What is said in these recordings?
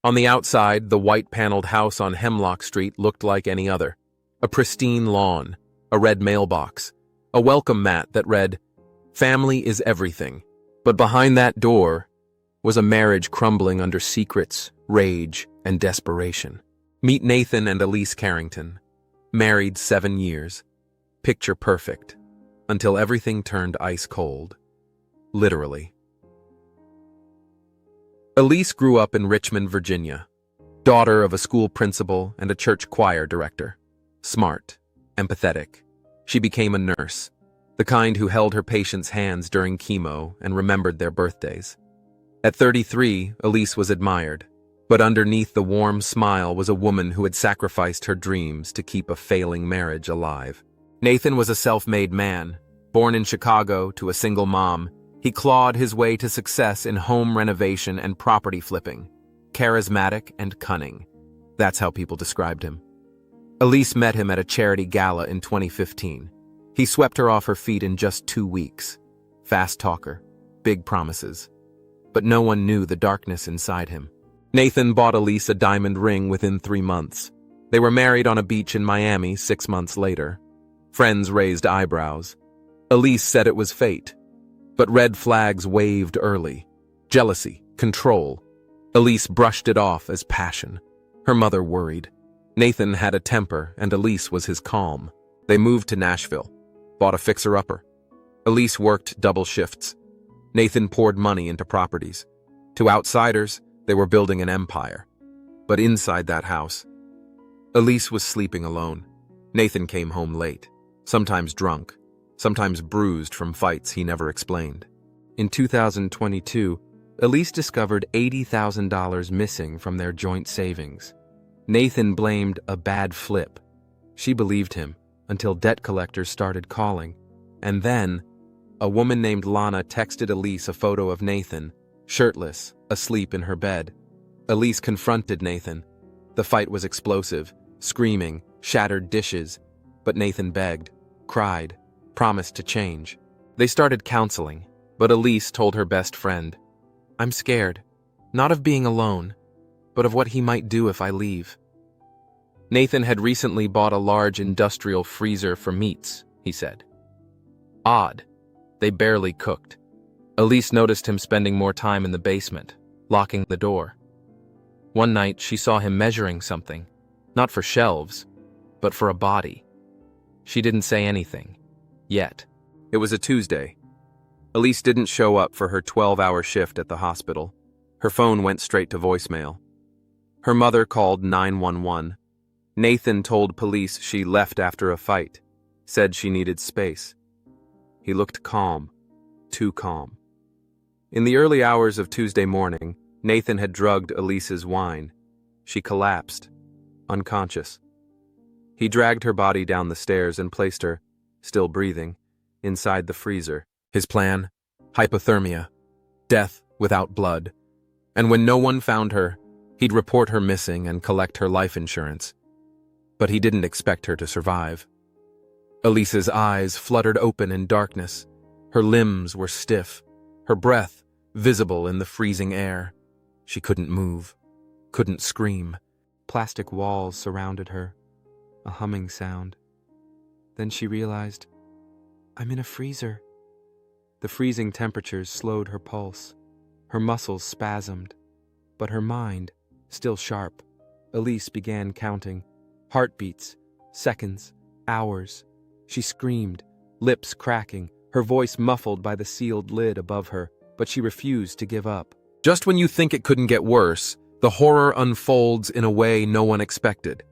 On the outside, the white-paneled house on Hemlock Street looked like any other. A pristine lawn, a red mailbox, a welcome mat that read, "Family is everything." But behind that door was a marriage crumbling under secrets, rage, and desperation. Meet Nathan and Elise Carrington. Married 7 years. Picture perfect. Until everything turned ice cold. Literally. Elise grew up in Richmond, Virginia. Daughter of a school principal and a church choir director. Smart, empathetic. She became a nurse, the kind who held her patients' hands during chemo and remembered their birthdays. At 33, Elise was admired, but underneath the warm smile was a woman who had sacrificed her dreams to keep a failing marriage alive. Nathan was a self-made man. Born in Chicago to a single mom, he clawed his way to success in home renovation and property flipping. Charismatic and cunning. That's how people described him. Elise met him at a charity gala in 2015. He swept her off her feet in just 2 weeks. Fast talker, big promises. But no one knew the darkness inside him. Nathan bought Elise a diamond ring within 3 months. They were married on a beach in Miami 6 months later. Friends raised eyebrows. Elise said it was fate. But red flags waved early. Jealousy, control. Elise brushed it off as passion. Her mother worried. Nathan had a temper, and Elise was his calm. They moved to Nashville, bought a fixer-upper. Elise worked double shifts. Nathan poured money into properties. To outsiders, they were building an empire. But inside that house, Elise was sleeping alone. Nathan came home late, sometimes drunk, sometimes bruised from fights he never explained. In 2022, Elise discovered $80,000 missing from their joint savings. Nathan blamed a bad flip. She believed him until debt collectors started calling. And then, a woman named Lana texted Elise a photo of Nathan, shirtless, asleep in her bed. Elise confronted Nathan. The fight was explosive, screaming, shattered dishes. But Nathan begged, cried, promised to change. They started counseling, but Elise told her best friend, "I'm scared, not of being alone, but of what he might do if I leave." Nathan had recently bought a large industrial freezer for meats, he said. Odd. They barely cooked. Elise noticed him spending more time in the basement, locking the door. One night, she saw him measuring something, not for shelves, but for a body. She didn't say anything, yet. It was a Tuesday. Elise didn't show up for her 12-hour shift at the hospital. Her phone went straight to voicemail. Her mother called 911. Nathan told police she left after a fight, said she needed space. He looked calm, too calm. In the early hours of Tuesday morning, Nathan had drugged Elise's wine. She collapsed, unconscious. He dragged her body down the stairs and placed her, still breathing, inside the freezer. His plan? Hypothermia. Death without blood. And when no one found her, he'd report her missing and collect her life insurance. But he didn't expect her to survive. Elise's eyes fluttered open in darkness. Her limbs were stiff, her breath visible in the freezing air. She couldn't move, couldn't scream. Plastic walls surrounded her, a humming sound. Then she realized, I'm in a freezer. The freezing temperatures slowed her pulse. Her muscles spasmed. But her mind, still sharp, Elise began counting. Heartbeats, seconds, hours. She screamed, lips cracking, her voice muffled by the sealed lid above her, but she refused to give up. Just when you think it couldn't get worse, the horror unfolds in a way no one expected.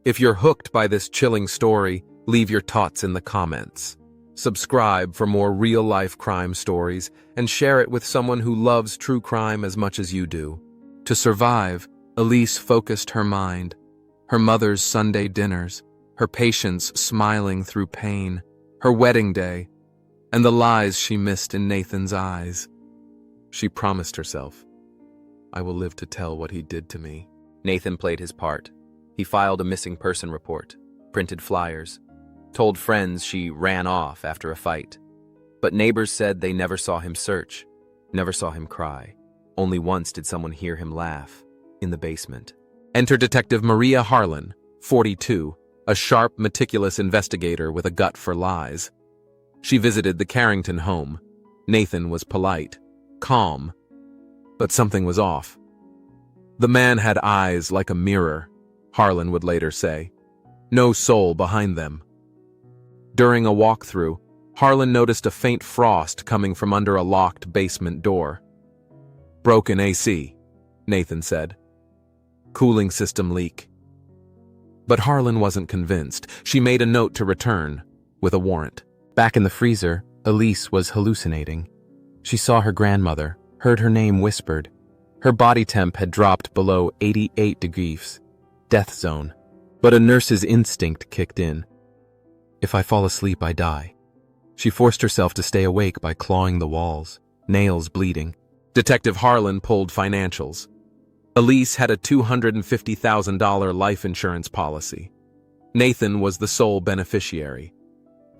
If you're hooked by this chilling story, leave your thoughts in the comments. Subscribe for more real-life crime stories and share it with someone who loves true crime as much as you do. To survive, Elise focused her mind. Her mother's Sunday dinners, her patients smiling through pain, her wedding day, and the lies she missed in Nathan's eyes. She promised herself, I will live to tell what he did to me. Nathan played his part. He filed a missing person report, printed flyers, told friends she ran off after a fight. But neighbors said they never saw him search, never saw him cry. Only once did someone hear him laugh, in the basement. Enter Detective Maria Harlan, 42, a sharp, meticulous investigator with a gut for lies. She visited the Carrington home. Nathan was polite, calm, but something was off. The man had eyes like a mirror, Harlan would later say. No soul behind them. During a walkthrough, Harlan noticed a faint frost coming from under a locked basement door. Broken AC, Nathan said. Cooling system leak. But Harlan wasn't convinced. She made a note to return, with a warrant. Back in the freezer, Elise was hallucinating. She saw her grandmother, heard her name whispered. Her body temp had dropped below 88 degrees, death zone. But a nurse's instinct kicked in. If I fall asleep, I die. She forced herself to stay awake by clawing the walls, nails bleeding. Detective Harlan pulled financials. Elise had a $250,000 life insurance policy. Nathan was the sole beneficiary.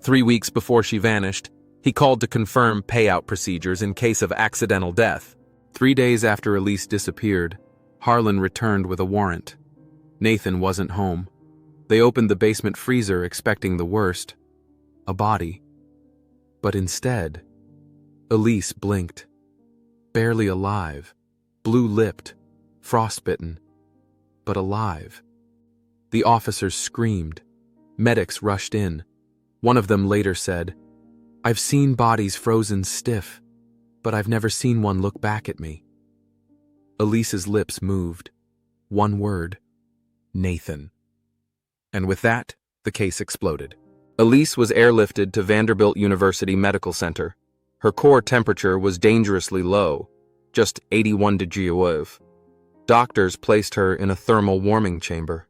3 weeks before she vanished, he called to confirm payout procedures in case of accidental death. 3 days after Elise disappeared, Harlan returned with a warrant. Nathan wasn't home. They opened the basement freezer expecting the worst, a body. But instead, Elise blinked. Barely alive, blue-lipped, frostbitten, but alive. The officers screamed. Medics rushed in. One of them later said, "I've seen bodies frozen stiff, but I've never seen one look back at me." Elise's lips moved. One word. Nathan. And with that, the case exploded. Elise was airlifted to Vanderbilt University Medical Center. Her core temperature was dangerously low, just 81 degrees. Doctors placed her in a thermal warming chamber.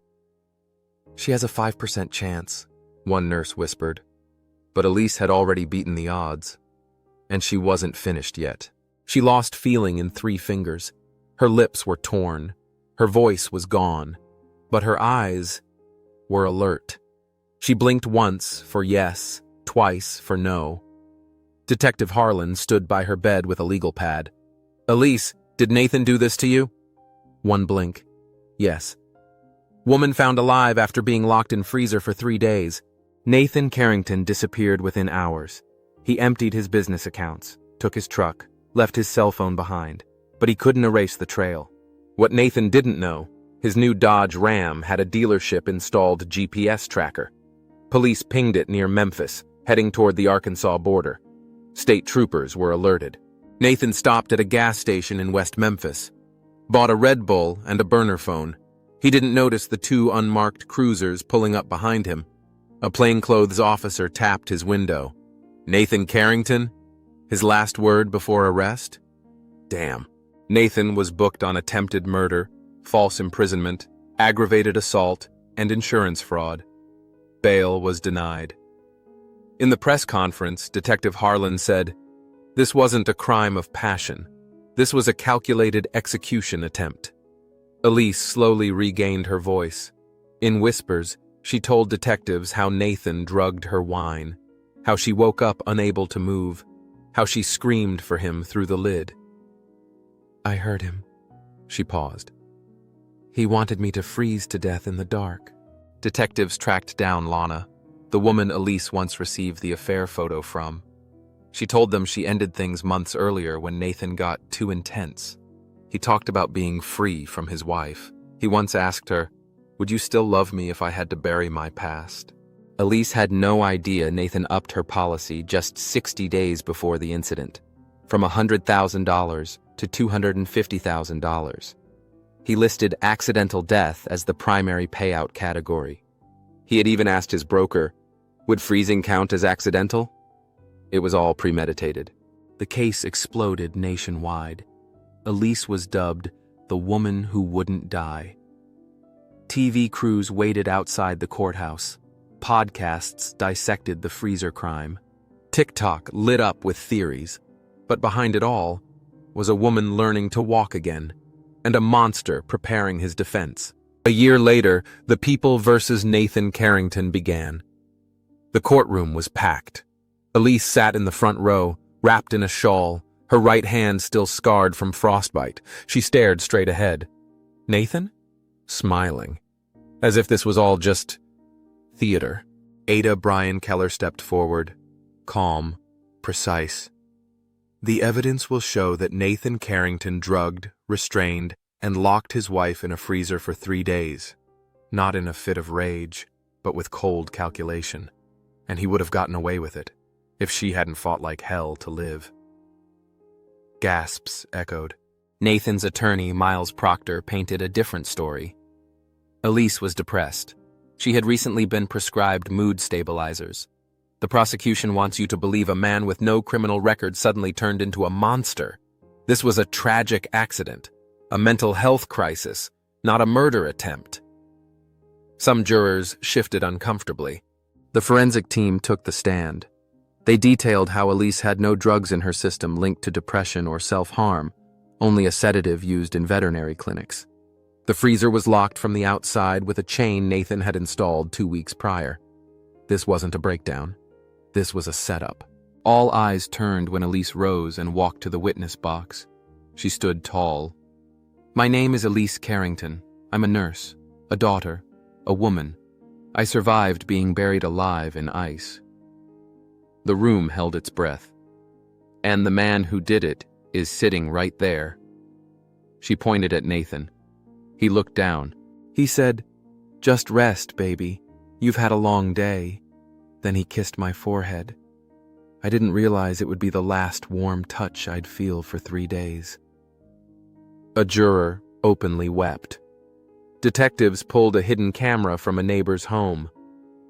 "She has a 5% chance," one nurse whispered. But Elise had already beaten the odds. And she wasn't finished yet. She lost feeling in 3 fingers. Her lips were torn. Her voice was gone. But her eyes were alert. She blinked once for yes, twice for no. Detective Harlan stood by her bed with a legal pad. "Elise, did Nathan do this to you?" One blink. "Yes." "Woman found alive after being locked in freezer for 3 days. Nathan Carrington disappeared within hours. He emptied his business accounts, took his truck, left his cell phone behind, but he couldn't erase the trail. What Nathan didn't know, his new Dodge Ram had a dealership-installed GPS tracker. Police pinged it near Memphis, heading toward the Arkansas border. State troopers were alerted. Nathan stopped at a gas station in West Memphis, bought a Red Bull and a burner phone. He didn't notice the 2 unmarked cruisers pulling up behind him. A plainclothes officer tapped his window. "Nathan Carrington?" His last word before arrest? Damn. Nathan was booked on attempted murder, false imprisonment, aggravated assault, and insurance fraud. Bail was denied. In the press conference, Detective Harlan said, "This wasn't a crime of passion. This was a calculated execution attempt." Elise slowly regained her voice. In whispers, she told detectives how Nathan drugged her wine, how she woke up unable to move, how she screamed for him through the lid. "I heard him." She paused. "He wanted me to freeze to death in the dark." Detectives tracked down Lana, the woman Elise once received the affair photo from. She told them she ended things months earlier when Nathan got too intense. He talked about being free from his wife. He once asked her, "Would you still love me if I had to bury my past?" Elise had no idea Nathan upped her policy just 60 days before the incident, from $100,000 to $250,000. He listed accidental death as the primary payout category. He had even asked his broker, would freezing count as accidental? It was all premeditated. The case exploded nationwide. Elise was dubbed the woman who wouldn't die. TV crews waited outside the courthouse. Podcasts dissected the freezer crime. TikTok lit up with theories. But behind it all was a woman learning to walk again, and a monster preparing his defense. A year later, the People versus Nathan Carrington began. The courtroom was packed. Elise sat in the front row, wrapped in a shawl, her right hand still scarred from frostbite. She stared straight ahead. Nathan? Smiling, as if this was all just theater. Ada Bryan Keller stepped forward, calm, precise. The evidence will show that Nathan Carrington drugged, restrained, and locked his wife in a freezer for 3 days. Not in a fit of rage, but with cold calculation. And he would have gotten away with it, if she hadn't fought like hell to live. Gasps echoed. Nathan's attorney, Miles Proctor, painted a different story. Elise was depressed. She had recently been prescribed mood stabilizers. The prosecution wants you to believe a man with no criminal record suddenly turned into a monster. This was a tragic accident, a mental health crisis, not a murder attempt. Some jurors shifted uncomfortably. The forensic team took the stand. They detailed how Elise had no drugs in her system linked to depression or self-harm, only a sedative used in veterinary clinics. The freezer was locked from the outside with a chain Nathan had installed 2 weeks prior. This wasn't a breakdown. This was a setup. All eyes turned when Elise rose and walked to the witness box. She stood tall. "My name is Elise Carrington. I'm a nurse, a daughter, a woman. I survived being buried alive in ice." The room held its breath. "And the man who did it is sitting right there." She pointed at Nathan. He looked down. He said, "Just rest, baby. You've had a long day." Then he kissed my forehead. I didn't realize it would be the last warm touch I'd feel for 3 days. A juror openly wept. Detectives pulled a hidden camera from a neighbor's home.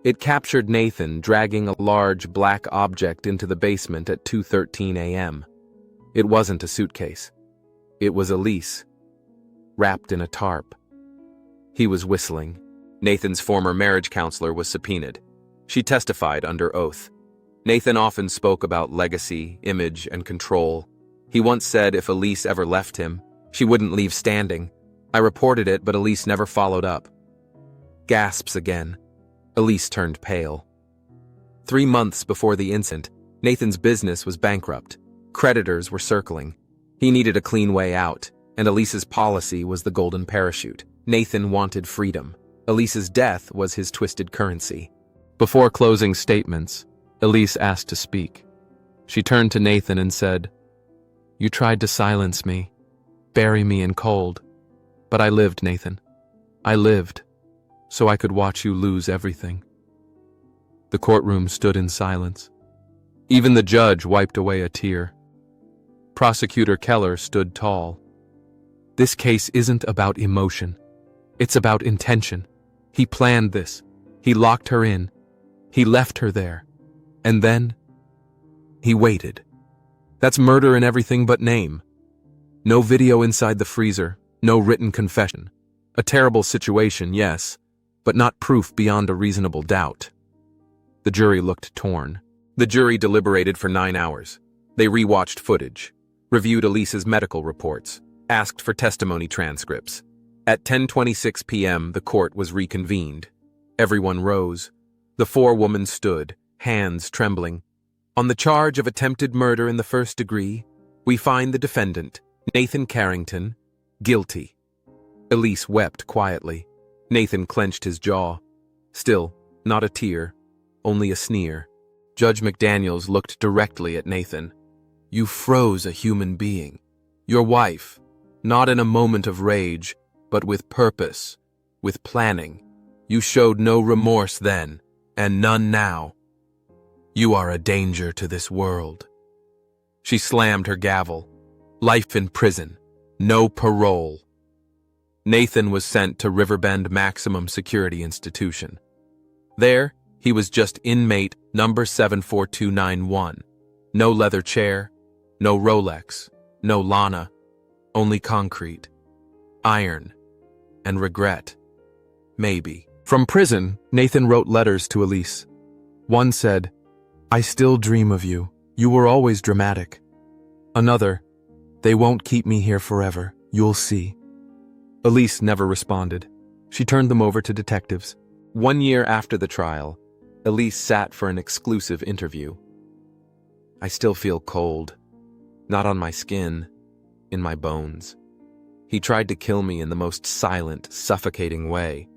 It captured Nathan dragging a large black object into the basement at 2:13 a.m. It wasn't a suitcase. It was Elise, wrapped in a tarp. He was whistling. Nathan's former marriage counselor was subpoenaed. She testified under oath. Nathan often spoke about legacy, image, and control. He once said if Elise ever left him, she wouldn't leave standing. I reported it, but Elise never followed up. Gasps again. Elise turned pale. 3 months before the incident, Nathan's business was bankrupt. Creditors were circling. He needed a clean way out, and Elise's policy was the golden parachute. Nathan wanted freedom. Elise's death was his twisted currency. Before closing statements, Elise asked to speak. She turned to Nathan and said, "You tried to silence me, bury me in cold. But I lived, Nathan. I lived, so I could watch you lose everything." The courtroom stood in silence. Even the judge wiped away a tear. Prosecutor Keller stood tall. "This case isn't about emotion. It's about intention. He planned this. He locked her in. He left her there. And then he waited. That's murder in everything but name. No video inside the freezer, no written confession. A terrible situation, yes, but not proof beyond a reasonable doubt." The jury looked torn. The jury deliberated for 9 hours. They rewatched footage, reviewed Elise's medical reports, asked for testimony transcripts. At 10:26 p.m., the court was reconvened. Everyone rose. The 4 women stood, hands trembling. "On the charge of attempted murder in the first degree, we find the defendant, Nathan Carrington, guilty." Elise wept quietly. Nathan clenched his jaw. Still, not a tear, only a sneer. Judge McDaniels looked directly at Nathan. "You froze a human being. Your wife, not in a moment of rage, but with purpose, with planning. You showed no remorse then, and none now. You are a danger to this world." She slammed her gavel. Life in prison. No parole. Nathan was sent to Riverbend Maximum Security Institution. There, he was just inmate number 74291. No leather chair, no Rolex, no Lana, only concrete, iron, and regret. Maybe. From prison, Nathan wrote letters to Elise. One said, "I still dream of you. You were always dramatic." Another, "They won't keep me here forever. You'll see." Elise never responded. She turned them over to detectives. 1 year after the trial, Elise sat for an exclusive interview. "I still feel cold. Not on my skin, in my bones. He tried to kill me in the most silent, suffocating way.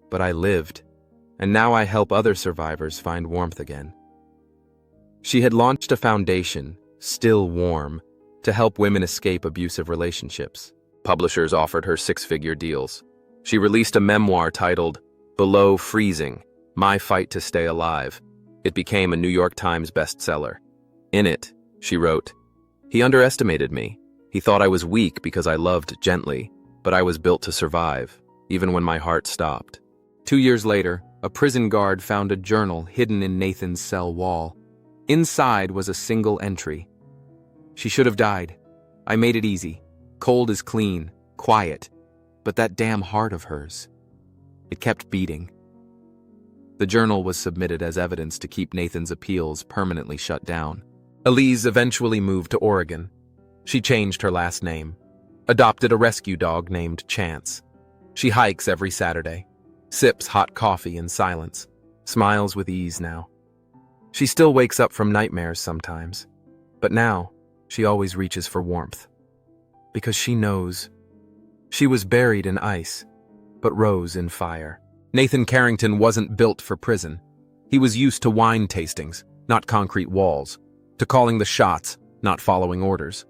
But I lived, and now I help other survivors find warmth again. She had launched a foundation, Still Warm, to help women escape abusive relationships. Publishers offered her six-figure deals. She released a memoir titled Below Freezing: My Fight to Stay Alive. It became a New York Times bestseller. In it, she wrote, "He underestimated me. He thought I was weak because I loved gently, but I was built to survive, even when my heart stopped." 2 years later, a prison guard found a journal hidden in Nathan's cell wall. Inside was a single entry. "She should have died. I made it easy. Cold is clean, quiet, but that damn heart of hers. It kept beating." The journal was submitted as evidence to keep Nathan's appeals permanently shut down. Elise eventually moved to Oregon. She changed her last name, adopted a rescue dog named Chance. She hikes every Saturday, sips hot coffee in silence, smiles with ease now. She still wakes up from nightmares sometimes, but now she always reaches for warmth. Because she knows she was buried in ice, but rose in fire. Nathan Carrington wasn't built for prison. He was used to wine tastings, not concrete walls, to calling the shots, not following orders.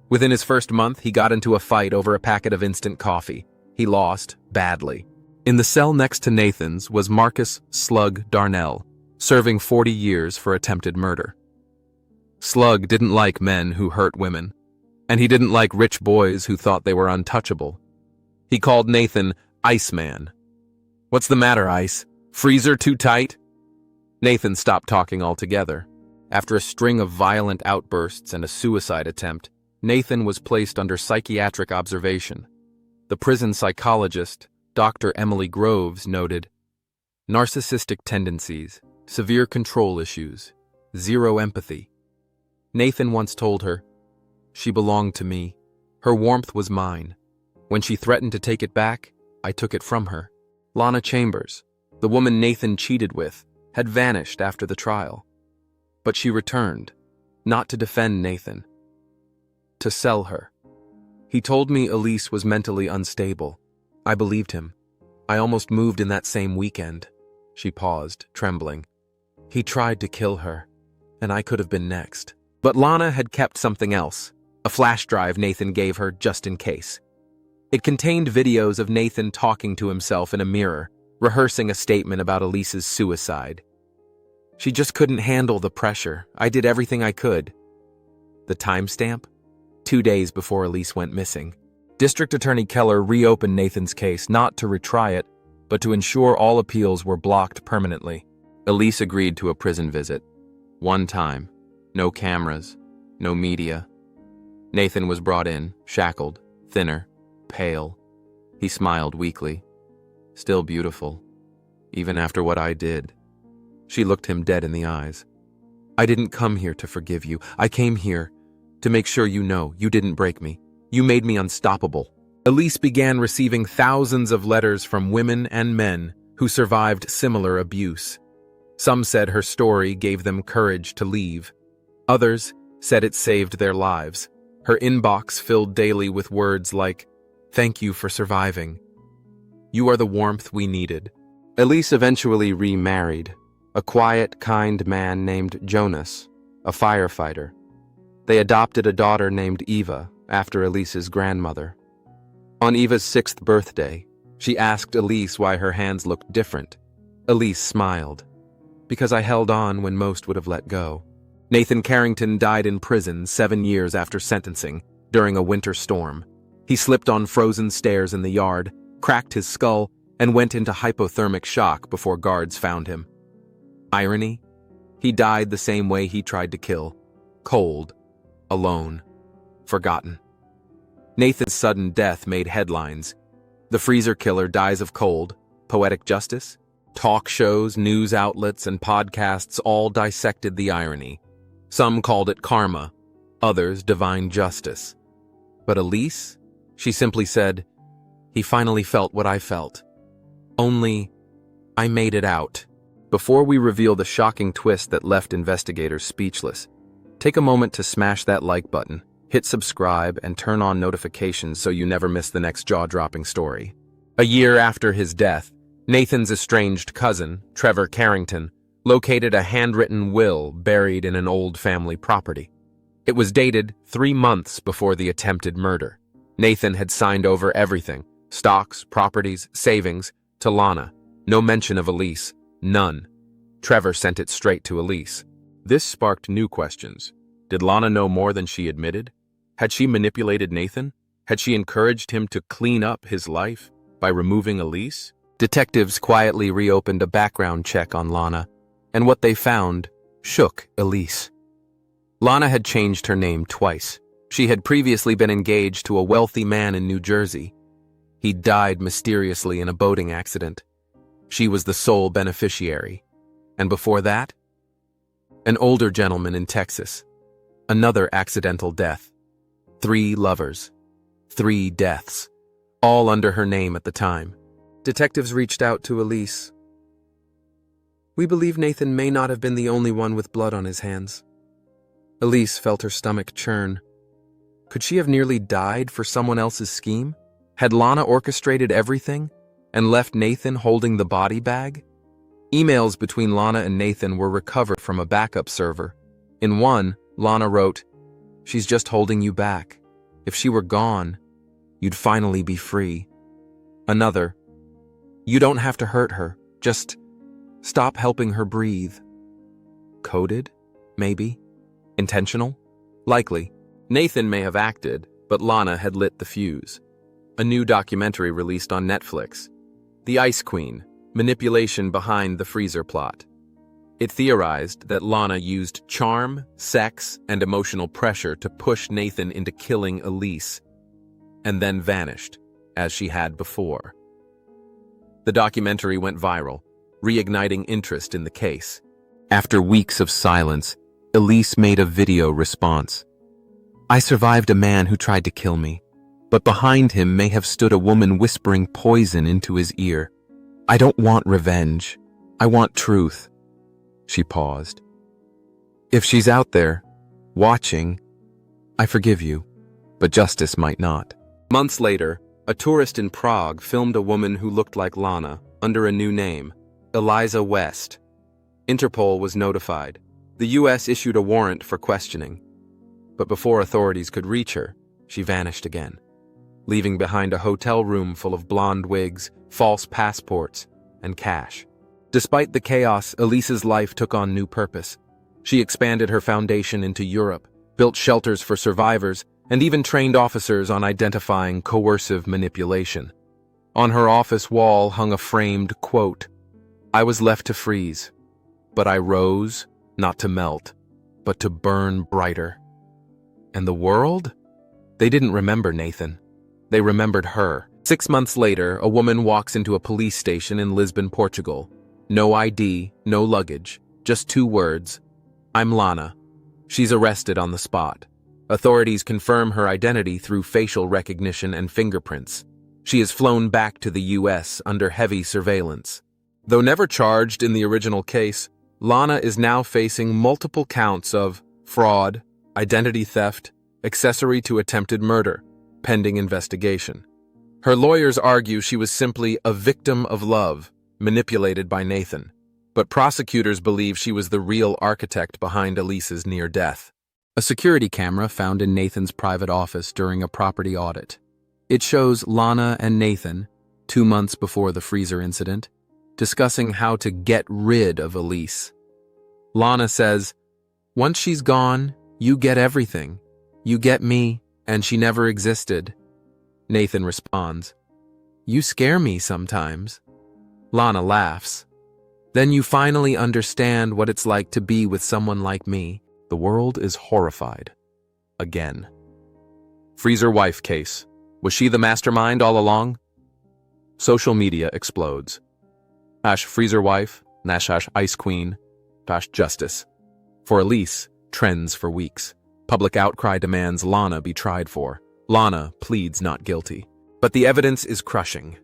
Within his first month, he got into a fight over a packet of instant coffee. He lost, badly. In the cell next to Nathan's was Marcus "Slug" Darnell, serving 40 years for attempted murder. Slug didn't like men who hurt women, and he didn't like rich boys who thought they were untouchable. He called Nathan Iceman. "What's the matter, Ice? Freezer too tight?" Nathan stopped talking altogether. After a string of violent outbursts and a suicide attempt, Nathan was placed under psychiatric observation. The prison psychologist, Dr. Emily Groves, noted, "Narcissistic tendencies, severe control issues, zero empathy." Nathan once told her, "She belonged to me. Her warmth was mine. When she threatened to take it back, I took it from her." Lana Chambers, the woman Nathan cheated with, had vanished after the trial. But she returned, not to defend Nathan, to sell her. "He told me Elise was mentally unstable. I believed him. I almost moved in that same weekend." She paused, trembling. "He tried to kill her, and I could have been next." But Lana had kept something else, a flash drive Nathan gave her just in case. It contained videos of Nathan talking to himself in a mirror, rehearsing a statement about Elise's suicide. "She just couldn't handle the pressure. I did everything I could." The timestamp? 2 days before Elise went missing. District Attorney Keller reopened Nathan's case not to retry it, but to ensure all appeals were blocked permanently. Elise agreed to a prison visit. One time. No cameras. No media. Nathan was brought in, shackled, thinner, pale. He smiled weakly. "Still beautiful, even after what I did." She looked him dead in the eyes. "I didn't come here to forgive you. I came here to make sure you know you didn't break me. You made me unstoppable." Elise began receiving thousands of letters from women and men who survived similar abuse. Some said her story gave them courage to leave. Others said it saved their lives. Her inbox filled daily with words like, "Thank you for surviving. You are the warmth we needed." Elise eventually remarried, a quiet, kind man named Jonas, a firefighter. They adopted a daughter named Eva after Elise's grandmother. On Eva's 6th birthday, she asked Elise why her hands looked different. Elise smiled. "Because I held on when most would have let go." Nathan Carrington died in prison 7 years after sentencing, during a winter storm. He slipped on frozen stairs in the yard, cracked his skull, and went into hypothermic shock before guards found him. Irony? He died the same way he tried to kill. Cold. Alone. Forgotten. Nathan's sudden death made headlines. The freezer killer dies of cold. Poetic justice? Talk shows, news outlets, and podcasts all dissected the irony. Some called it karma, others divine justice. But Elise? She simply said, "He finally felt what I felt. Only, I made it out." Before we reveal the shocking twist that left investigators speechless, take a moment to smash that like button, Hit subscribe and turn on notifications so you never miss the next jaw-dropping story. A year after his death, Nathan's estranged cousin, Trevor Carrington, located a handwritten will buried in an old family property. It was dated 3 months before the attempted murder. Nathan had signed over everything, stocks, properties, savings, to Lana. No mention of Elise, none. Trevor sent it straight to Elise. This sparked new questions. Did Lana know more than she admitted? Had she manipulated Nathan? Had she encouraged him to clean up his life by removing Elise? Detectives quietly reopened a background check on Lana, and what they found shook Elise. Lana had changed her name twice. She had previously been engaged to a wealthy man in New Jersey. He died mysteriously in a boating accident. She was the sole beneficiary. And before that, an older gentleman in Texas. Another accidental death. 3 lovers. 3 deaths. All under her name at the time. Detectives reached out to Elise. We believe Nathan may not have been the only one with blood on his hands. Elise felt her stomach churn. Could she have nearly died for someone else's scheme? Had Lana orchestrated everything and left Nathan holding the body bag? Emails between Lana and Nathan were recovered from a backup server. In one, Lana wrote, "She's just holding you back. If she were gone, you'd finally be free." Another, "You don't have to hurt her. Just stop helping her breathe." Coded? Maybe. Intentional? Likely. Nathan may have acted, but Lana had lit the fuse. A new documentary released on Netflix. The Ice Queen, Manipulation Behind the Freezer Plot. It theorized that Lana used charm, sex, and emotional pressure to push Nathan into killing Elise, and then vanished, as she had before. The documentary went viral, reigniting interest in the case. After weeks of silence, Elise made a video response. "I survived a man who tried to kill me, but behind him may have stood a woman whispering poison into his ear. I don't want revenge. I want truth." She paused. "If she's out there, watching, I forgive you, but justice might not." Months later, a tourist in Prague filmed a woman who looked like Lana under a new name, Eliza West. Interpol was notified. The U.S. issued a warrant for questioning. But before authorities could reach her, she vanished again, leaving behind a hotel room full of blonde wigs, false passports, and cash. Despite the chaos, Elise's life took on new purpose. She expanded her foundation into Europe, built shelters for survivors, and even trained officers on identifying coercive manipulation. On her office wall hung a framed quote, "I was left to freeze, but I rose, not to melt, but to burn brighter." And the world? They didn't remember Nathan. They remembered her. 6 months later, a woman walks into a police station in Lisbon, Portugal. No ID, no luggage, just 2 words, "I'm Lana." She's arrested on the spot. Authorities confirm her identity through facial recognition and fingerprints. She is flown back to the U.S. under heavy surveillance. Though never charged in the original case, Lana is now facing multiple counts of fraud, identity theft, accessory to attempted murder, pending investigation. Her lawyers argue she was simply a victim of love, manipulated by Nathan, but prosecutors believe she was the real architect behind Elise's near death. A security camera found in Nathan's private office during a property audit. It shows Lana and Nathan, 2 months before the freezer incident, discussing how to get rid of Elise. Lana says, "Once she's gone, you get everything. You get me, and she never existed." Nathan responds, "You scare me sometimes." Lana laughs. "Then you finally understand what it's like to be with someone like me." The world is horrified. Again. Freezer wife case. Was she the mastermind all along? Social media explodes. #freezer wife, #ice queen, #justice. For Elise, trends for weeks. Public outcry demands Lana be tried for. Lana pleads not guilty. But the evidence is crushing.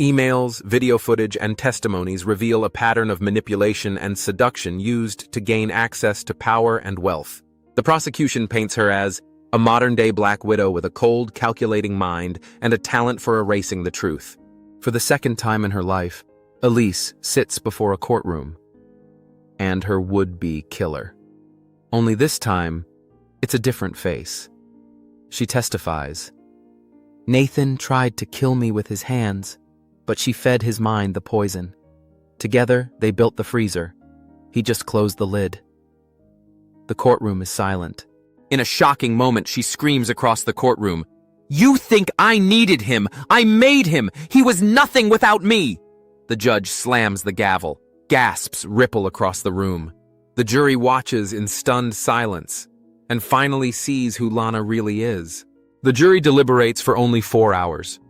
Emails, video footage, and testimonies reveal a pattern of manipulation and seduction used to gain access to power and wealth. The prosecution paints her as A modern-day Black Widow with a cold, calculating mind and a talent for erasing the truth. For the second time in her life, Elise sits before a courtroom and her would-be killer. Only this time, it's a different face. She testifies. Nathan tried to kill me with his hands, but she fed his mind the poison. Together, they built the freezer. He just closed the lid. The courtroom is silent. In a shocking moment, she screams across the courtroom, "You think I needed him? I made him! He was nothing without me!" The judge slams the gavel. Gasps ripple across the room. The jury watches in stunned silence and finally sees who Lana really is. The jury deliberates for only 4 hours.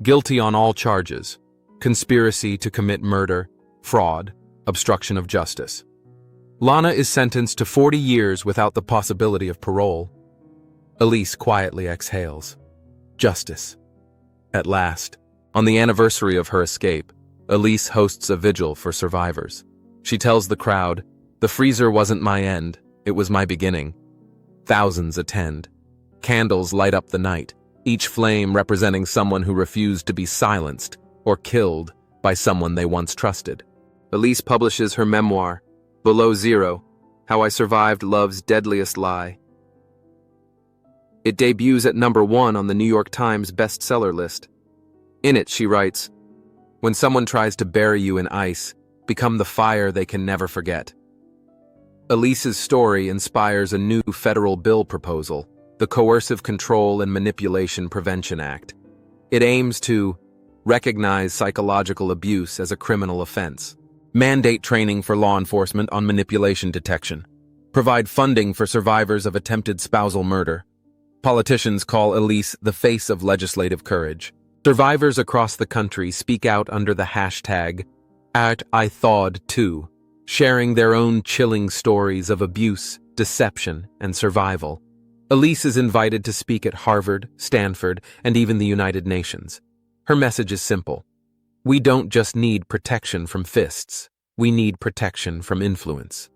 Guilty on all charges: conspiracy to commit murder, fraud, obstruction of justice. Lana is sentenced to 40 years without the possibility of parole. Elise quietly exhales. Justice. At last. On the anniversary of her escape, Elise hosts a vigil for survivors. She tells the crowd, "The freezer wasn't my end, it was my beginning." Thousands attend. Candles light up the night, each flame representing someone who refused to be silenced or killed by someone they once trusted. Elise publishes her memoir, Below Zero: How I Survived Love's Deadliest Lie. It debuts at #1 on the New York Times bestseller list. In it, she writes, "When someone tries to bury you in ice, become the fire they can never forget." Elise's story inspires a new federal bill proposal, the Coercive Control and Manipulation Prevention Act. It aims to recognize psychological abuse as a criminal offense, mandate training for law enforcement on manipulation detection, provide funding for survivors of attempted spousal murder. Politicians call Elise the face of legislative courage. Survivors across the country speak out under the hashtag #IThawed2, sharing their own chilling stories of abuse, deception, and survival. Elise is invited to speak at Harvard, Stanford, and even the United Nations. Her message is simple. We don't just need protection from fists. We need protection from influence.